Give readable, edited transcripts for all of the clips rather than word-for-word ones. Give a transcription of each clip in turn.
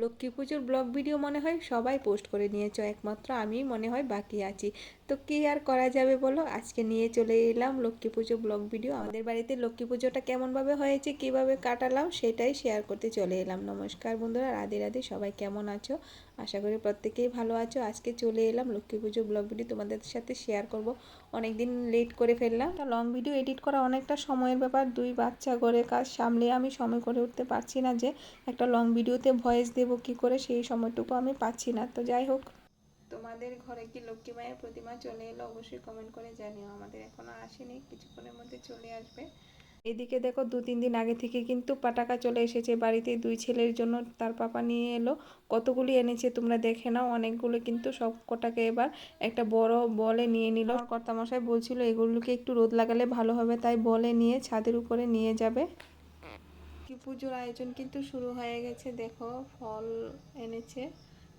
লক্ষ্মী পুজোর blog video মনে হয় সবাই পোস্ট করে নিয়েছো, একমাত্র আমি মনে হয় বাকি আছি। তো কি আর করা যাবে বলো, আজকে নিয়ে চলে এলাম লক্ষ্মী পুজো ব্লগ ভিডিও। আমাদের বাড়িতে লক্ষ্মী পুজোটা কেমনভাবে হয়েছে, কিভাবে কাটালাম সেটাই শেয়ার করতে চলে এলাম। নমস্কার বন্ধুরা, রাধে রাধে। সবাই কেমন আছো? আশা করি প্রত্যেকেই ভালো আছো। আজকে চলে এলাম লক্ষ্মী পুজো ব্লগ ভিডিও তোমাদের সাথে শেয়ার করব। অনেকদিন লেট করে ফেললাম, তা লং ভিডিও এডিট করা অনেকটা সময়ের ব্যাপার। দুই বাচ্চা ঘরের কাজ সামলে আমি সময় করে উঠতে পারছি না যে একটা লং ভিডিওতে ভয়েস দেব কি করে, সেই সময়টুকু আমি পাচ্ছি না। তো যাই হোক, তোমাদের ঘরে কি লক্ষ্মী মায়ের প্রতিমা চলে এলো অবশ্যই কমেন্ট করে জানিও। আমাদের এখনো আসেনি, কিছুক্ষণের মধ্যে চলে আসবে। এদিকে দেখো, 2-3 দিন আগে থেকে কিন্তু পাটাকা চলে এসেছে বাড়িতে। দুই ছেলের জন্য তার পাপা নিয়ে এলো। কতগুলি এনেছে তোমরা দেখে নাও, অনেকগুলো। কিন্তু সব কটাকে এবার একটা বড় বলে নিয়ে নিল। আমার কর্তামশাই বলছিল এগুলোকে একটু রোদ লাগালে ভালো হবে, তাই বলে নিয়ে ছাদের উপরে নিয়ে যাবে। কি পুজোর আয়োজন কিন্তু শুরু হয়ে গেছে। দেখো, ফল এনেছে,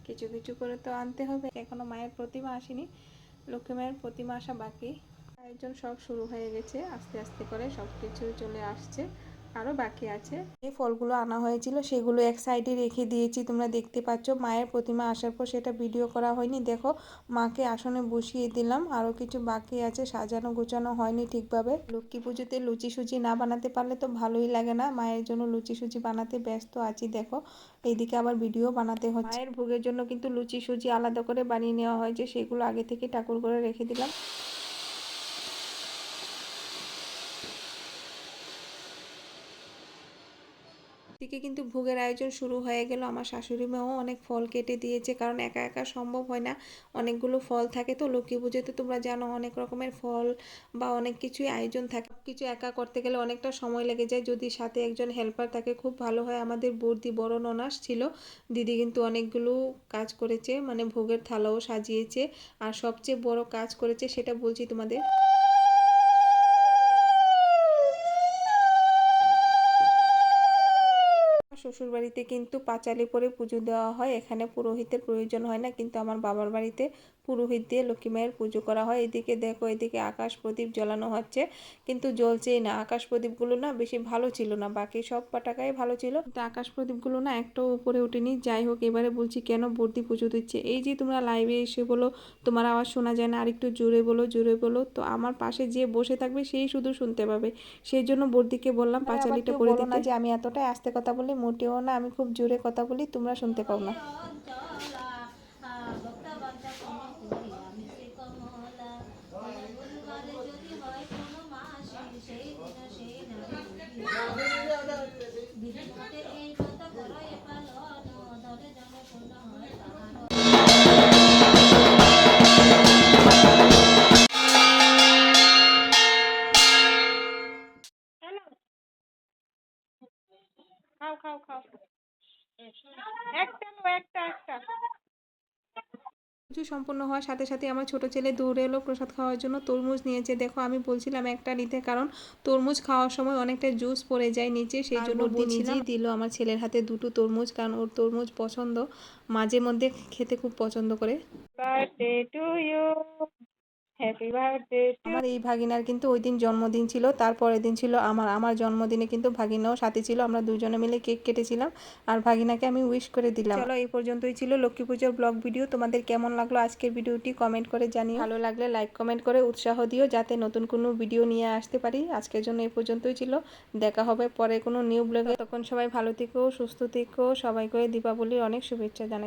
কিছু কিছু করে তো আনতে হবে। এখনো মায়ের প্রতিমা আসেনি, লক্ষ্মী মায়ের প্রতিমা আসা বাকি। আয়োজন সব শুরু হয়ে গেছে, আস্তে আস্তে করে সব কিছু চলে আসছে, আরও বাকি আছে। এই ফলগুলো আনা হয়েছিল সেগুলো এক সাইডে রেখে দিয়েছি, তোমরা দেখতে পাচ্ছ। মায়ের প্রতিমা আসার পর সেটা ভিডিও করা হয়নি। দেখো, মাকে আসনে বসিয়ে দিলাম, আরও কিছু বাকি আছে, সাজানো গোছানো হয়নি ঠিকভাবে। লক্ষ্মী পুজোতে লুচি সুজি না বানাতে পারলে তো ভালোই লাগে না। মায়ের জন্য লুচি সুজি বানাতে ব্যস্ত আছি। দেখো, এইদিকে আবার ভিডিও বানাতে হচ্ছে। মায়ের ভোগের জন্য কিন্তু লুচি সুজি আলাদা করে বানিয়ে নেওয়া হয়েছে, সেগুলো আগে থেকে ঠাকুর করে রেখে দিলাম। দিকে কিন্তু ভোগের আয়োজন শুরু হয়ে গেল। আমার শাশুড়ি মাও অনেক ফল কেটে দিয়েছে, কারণ একা একা সম্ভব হয় না। অনেকগুলো ফল থাকে তো লক্ষ্মী পুজোতে, তোমরা জানো অনেক রকমের ফল বা অনেক কিছুই আয়োজন থাকে। কিছু একা করতে গেলে অনেকটা সময় লেগে যায়, যদি সাথে একজন হেল্পার থাকে খুব ভালো হয়। আমাদের বর্দি বড় ননাস ছিল, দিদি কিন্তু অনেকগুলো কাজ করেছে, মানে ভোগের থালাও সাজিয়েছে। আর সবচেয়ে বড় কাজ করেছে সেটা বলছি তোমাদের। শ্বশুরবাড়িতে কিন্তু পাঁচালি পরে পুজো দেওয়া হয়, এখানে পুরোহিতের প্রয়োজন হয় না। কিন্তু আমার বাবার বাড়িতে পুরোহিত দিয়ে লক্ষ্মী মায়ের পুজো করা হয়। এদিকে দেখো, এদিকে আকাশ প্রদীপ জ্বালানো হচ্ছে, কিন্তু জ্বলছেই না। আকাশ প্রদীপগুলো না বেশি ভালো ছিল না, বাকি সব পটাকাই ভালো ছিল, কিন্তু আকাশ প্রদীপগুলো না একটাও উপরে ওঠেনি। যাই হোক, এবারে বলছি কেন বর্দি পুজো দিচ্ছে। এই যে তোমরা লাইভে এসে বলো তোমার আওয়াজ শোনা যায় না, আরেকটু জোরে বলো, জোরে বলো, তো আমার পাশে যে বসে থাকবে সেই শুধু শুনতে পাবে। সেই জন্য বর্দিকে বললাম পাঁচালিটা করে দিতে। না যে আমি এতটাই আস্তে কথা বলি, মোটেও না, আমি খুব জোরে কথা বলি, তোমরা শুনতে পাও না। খাও খাও খাও, একটা একটা একটা। পুজো সম্পূর্ণ হওয়ার সাথে সাথে আমার ছোট ছেলে দৌড়ে এলো প্রসাদ খাওয়ার জন্য। তরমুজ নিয়েছে। দেখো, আমি বলছিলাম একটা নিতে, কারণ তরমুজ খাওয়ার সময় অনেকটা জুস পড়ে যায় নিচে, সেই জন্য নিজেই দিল আমার ছেলের হাতে দুটো তরমুজ, কারণ ওর তরমুজ পছন্দ, মাঝে মধ্যে খেতে খুব পছন্দ করে। Birthday to you, happy birthday. আমার এই ভাগিনার কিন্তু ওই দিন জন্মদিন ছিল, তারপরের দিন ছিল আমার জন্মদিনে কিন্তু ভাগিনাও সাথে ছিল। আমরা দুজনে মিলে কেক কেটেছিলাম, আর ভাগিনাকে আমি উইশ করে দিলাম। চলো, এই পর্যন্তই ছিল লক্ষ্মী পুজোর ব্লগ ভিডিও। তোমাদের কেমন লাগলো আজকের ভিডিওটি কমেন্ট করে জানিও। ভালো লাগলে লাইক কমেন্ট করে উৎসাহ দিও, যাতে নতুন কোনো ভিডিও নিয়ে আসতে পারি। আজকের জন্য এই পর্যন্তই ছিল, দেখা হবে পরে কোনো নিউ ব্লগে। তখন সবাই ভালো থেকো, সুস্থ থেকো। সবাইকে দীপাবলির অনেক শুভেচ্ছা জানাই।